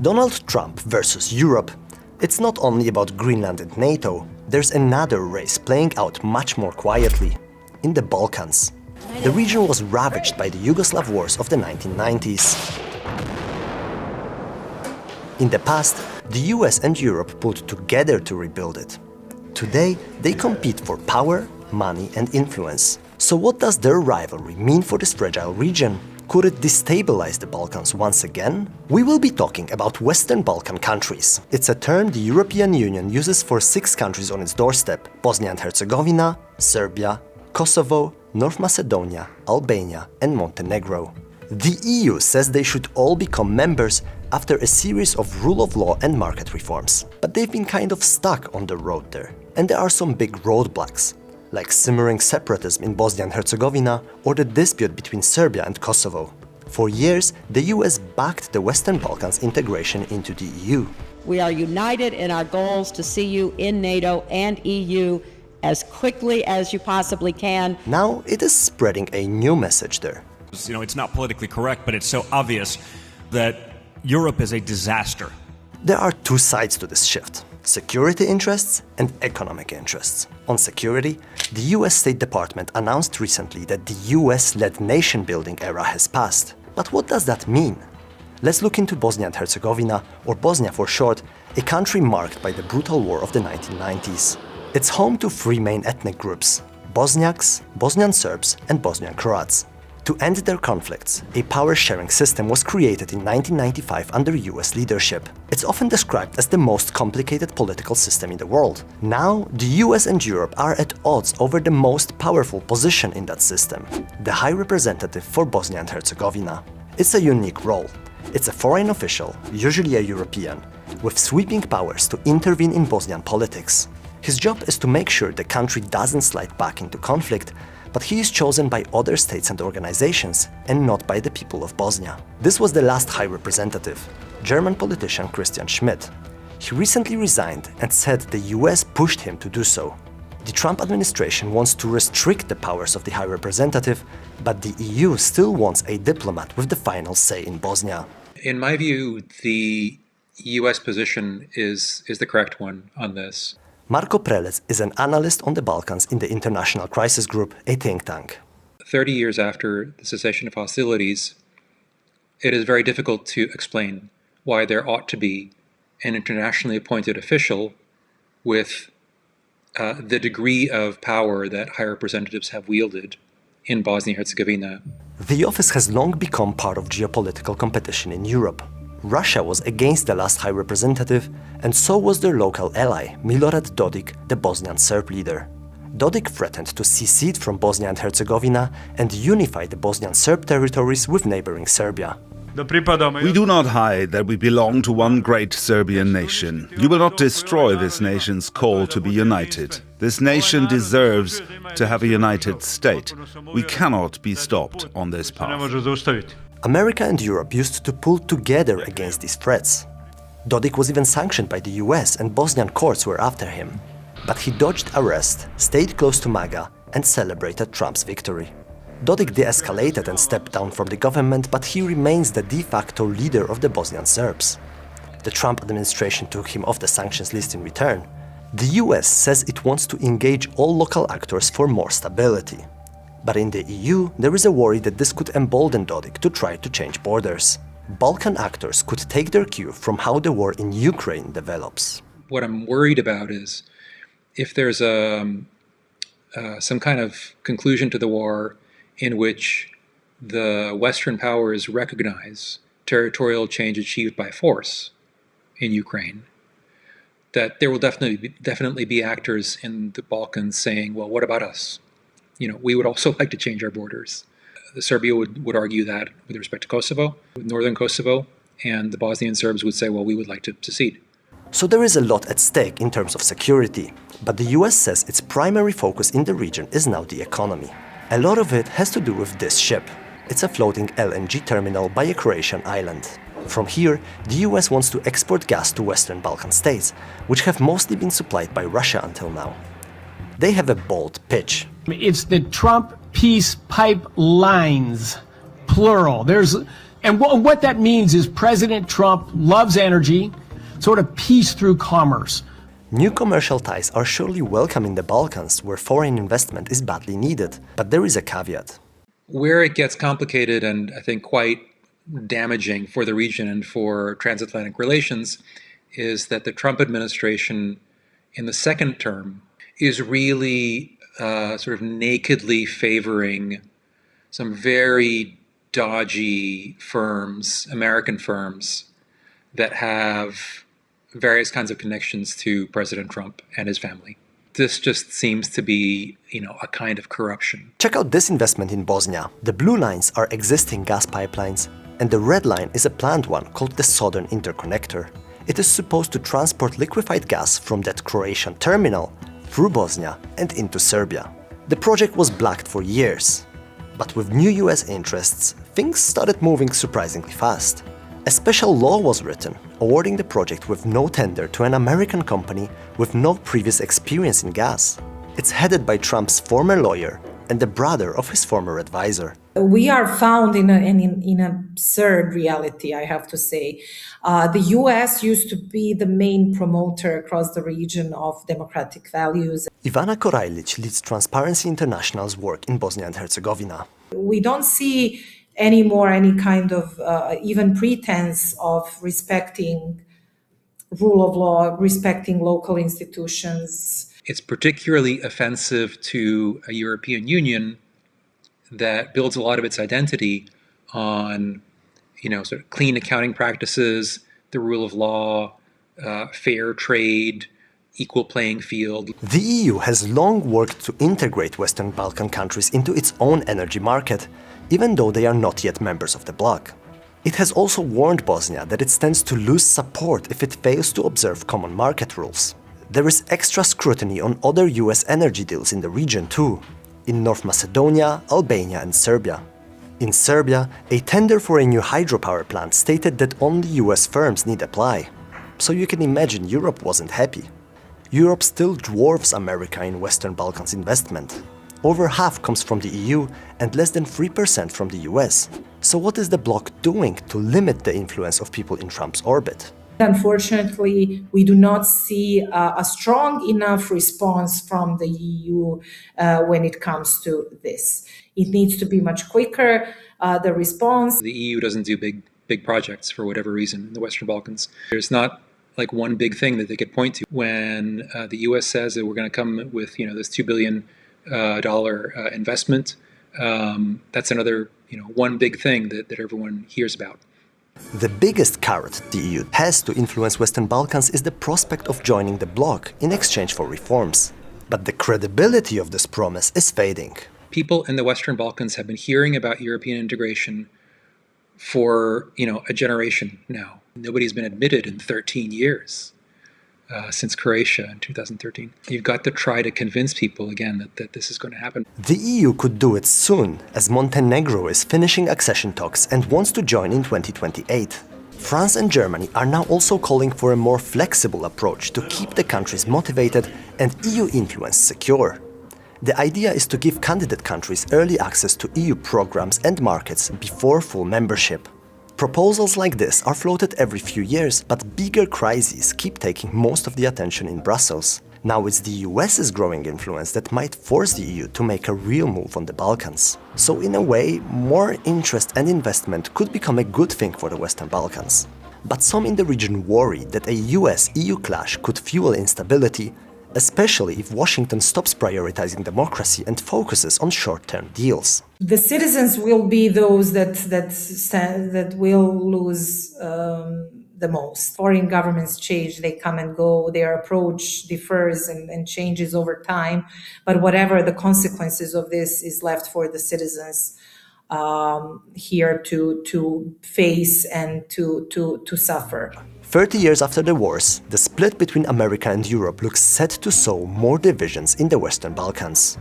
Donald Trump versus Europe. It's not only about Greenland and NATO, there's another race playing out much more quietly, in the Balkans. The region was ravaged by the Yugoslav wars of the 1990s. In the past, the US and Europe put together to rebuild it. Today, they compete for power, money and influence. So what does their rivalry mean for this fragile region? Could it destabilize the Balkans once again? We will be talking about Western Balkan countries. It's a term the European Union uses for 6 countries on its doorstep: Bosnia and Herzegovina, Serbia, Kosovo, North Macedonia, Albania and Montenegro. The EU says they should all become members after a series of rule of law and market reforms. But they've been kind of stuck on the road there. And there are some big roadblocks, like simmering separatism in Bosnia and Herzegovina or the dispute between Serbia and Kosovo. For years, the US backed the Western Balkans integration into the EU. We are united in our goals to see you in NATO and EU as quickly as you possibly can. Now it is spreading a new message there. You know, it's not politically correct, but it's so obvious that Europe is a disaster. There are 2 sides to this shift: security interests and economic interests. On security, the US State Department announced recently that the US-led nation-building era has passed. But what does that mean? Let's look into Bosnia and Herzegovina, or Bosnia for short, a country marked by the brutal war of the 1990s. It's home to 3 main ethnic groups: Bosniaks, Bosnian Serbs and Bosnian Croats. To end their conflicts, a power-sharing system was created in 1995 under US leadership. It's often described as the most complicated political system in the world. Now, the US and Europe are at odds over the most powerful position in that system: the High Representative for Bosnia and Herzegovina. It's a unique role. It's a foreign official, usually a European, with sweeping powers to intervene in Bosnian politics. His job is to make sure the country doesn't slide back into conflict, but he is chosen by other states and organizations, and not by the people of Bosnia. This was the last High Representative, German politician Christian Schmidt. He recently resigned and said the US pushed him to do so. The Trump administration wants to restrict the powers of the High Representative, but the EU still wants a diplomat with the final say in Bosnia. In my view, the US position is the correct one on this. Marko Prelec is an analyst on the Balkans in the International Crisis Group, a think tank. 30 years after the cessation of hostilities, it is very difficult to explain why there ought to be an internationally appointed official with the degree of power that high representatives have wielded in Bosnia-Herzegovina. The office has long become part of geopolitical competition in Europe. Russia was against the last High Representative, and so was their local ally, Milorad Dodik, the Bosnian Serb leader. Dodik threatened to secede from Bosnia and Herzegovina and unify the Bosnian Serb territories with neighboring Serbia. We do not hide that we belong to one great Serbian nation. You will not destroy this nation's call to be united. This nation deserves to have a united state. We cannot be stopped on this path. America and Europe used to pull together against these threats. Dodik was even sanctioned by the US, and Bosnian courts were after him. But he dodged arrest, stayed close to MAGA and celebrated Trump's victory. Dodik de-escalated and stepped down from the government, but he remains the de facto leader of the Bosnian Serbs. The Trump administration took him off the sanctions list in return. The US says it wants to engage all local actors for more stability. But in the EU, there is a worry that this could embolden Dodik to try to change borders. Balkan actors could take their cue from how the war in Ukraine develops. What I'm worried about is if there's some kind of conclusion to the war in which the Western powers recognize territorial change achieved by force in Ukraine, that there will definitely be actors in the Balkans saying, well, what about us? You know, we would also like to change our borders. Serbia would argue that with respect to Kosovo, northern Kosovo, and the Bosnian Serbs would say, well, we would like to secede. So there is a lot at stake in terms of security, but the US says its primary focus in the region is now the economy. A lot of it has to do with this ship. It's a floating LNG terminal by a Croatian island. From here, the US wants to export gas to Western Balkan states, which have mostly been supplied by Russia until now. They have a bold pitch. It's the Trump peace pipelines, plural. There's And what that means is President Trump loves energy, sort of peace through commerce. New commercial ties are surely welcome in the Balkans, where foreign investment is badly needed. But there is a caveat. Where it gets complicated and I think quite damaging for the region and for transatlantic relations is that the Trump administration in the second term is really sort of nakedly favoring some very dodgy firms, American firms, that have various kinds of connections to President Trump and his family. This just seems to be, a kind of corruption. Check out this investment in Bosnia. The blue lines are existing gas pipelines, and the red line is a planned one called the Southern Interconnector. It is supposed to transport liquefied gas from that Croatian terminal through Bosnia and into Serbia. The project was blocked for years, but with new US interests, things started moving surprisingly fast. A special law was written, awarding the project with no tender to an American company with no previous experience in gas. It's headed by Trump's former lawyer and the brother of his former advisor. We are found in an absurd reality, I have to say. The US used to be the main promoter across the region of democratic values. Ivana Korajlić leads Transparency International's work in Bosnia and Herzegovina. We don't see anymore any kind of even pretense of respecting rule of law, respecting local institutions. It's particularly offensive to a European Union that builds a lot of its identity on, sort of clean accounting practices, the rule of law, fair trade, equal playing field. The EU has long worked to integrate Western Balkan countries into its own energy market, even though they are not yet members of the bloc. It has also warned Bosnia that it stands to lose support if it fails to observe common market rules. There is extra scrutiny on other US energy deals in the region too, in North Macedonia, Albania and Serbia. In Serbia, a tender for a new hydropower plant stated that only US firms need apply. So you can imagine Europe wasn't happy. Europe still dwarfs America in Western Balkans investment. Over half comes from the EU and less than 3% from the US. So what is the bloc doing to limit the influence of people in Trump's orbit? Unfortunately, we do not see a strong enough response from the EU when it comes to this. It needs to be much quicker, the response. The EU doesn't do big projects for whatever reason in the Western Balkans. There's not like one big thing that they could point to. When the US says that we're going to come with this $2 billion investment, that's another one big thing that everyone hears about. The biggest carrot the EU has to influence Western Balkans is the prospect of joining the bloc in exchange for reforms. But the credibility of this promise is fading. People in the Western Balkans have been hearing about European integration for a generation now. Nobody's been admitted in 13 years since Croatia in 2013. You've got to try to convince people again that this is going to happen. The EU could do it soon, as Montenegro is finishing accession talks and wants to join in 2028. France and Germany are now also calling for a more flexible approach to keep the countries motivated and EU influence secure. The idea is to give candidate countries early access to EU programs and markets before full membership. Proposals like this are floated every few years, but bigger crises keep taking most of the attention in Brussels. Now it's the US's growing influence that might force the EU to make a real move on the Balkans. So in a way, more interest and investment could become a good thing for the Western Balkans. But some in the region worry that a US-EU clash could fuel instability, especially if Washington stops prioritizing democracy and focuses on short-term deals. The citizens will be those that will lose the most. Foreign governments change, they come and go, their approach differs and changes over time. But whatever the consequences of this is left for the citizens here to face and to suffer. 30 years after the wars, the split between America and Europe looks set to sow more divisions in the Western Balkans.